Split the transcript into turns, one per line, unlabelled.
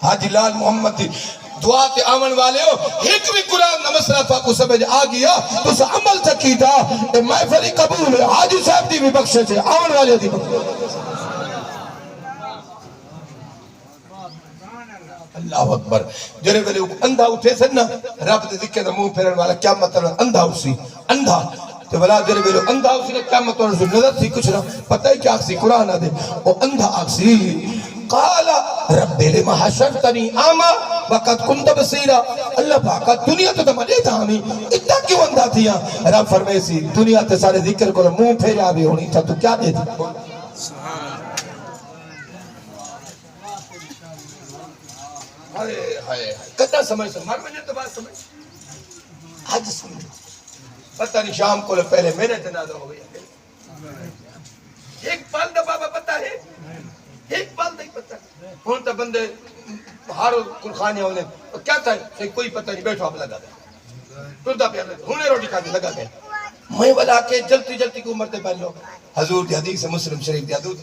حاجی لال محمد دی دعا تے آمن والے ہو ایک بھی قرآن نمسرہ پاکو سمجھ آگیا تو اس عمل تکیتا اے محفلی قبول ہے حاجی صاحب دی بھی بخشے سے آمن والے دی بخشے اللہ اکبر جرے ویلے اندھا اٹھے سن نا رب دے ذکر دا منہ پھیرن والا کیا مطلب اندھا اسی اندھا تو بلا جرے ویلے اندھا اسی نے کیا مطلب نظر تھی کچھ نہ پتہ ہی کیا اکسی قرآن آدھے وہ اندھا اکسی قال رب لما حشرتنی آما وقت کنت بصیرا اللہ پاکا دنیا تو تمہیں تھا ہمیں اتنا کیوں اندھا تھیا رب فرمائے سی دنیا تے سارے ذکر کو منہ پھیرا بھی ہونی تھا تو کیا دے تھی کتا سمجھ سمجھ مر مجھے تو بات سمجھ آج سمجھو پتہ نہیں شام کو پہلے میرے جنازہ ہو گیا ایک پال دا بابا پتہ ہے ایک پال دا ہی پتہ ہے ہون تا بندے ہارو کلخانے ہونے کیا تھا ہے کوئی پتہ نہیں بیٹھو آپ لگا گئے ٹردہ پہ ہونے روٹی کھانے لگا گئے میں بلا کے جلتی جلتی کو مرتے پہن لو حضور دی حدیث مسلم شریف دی حضور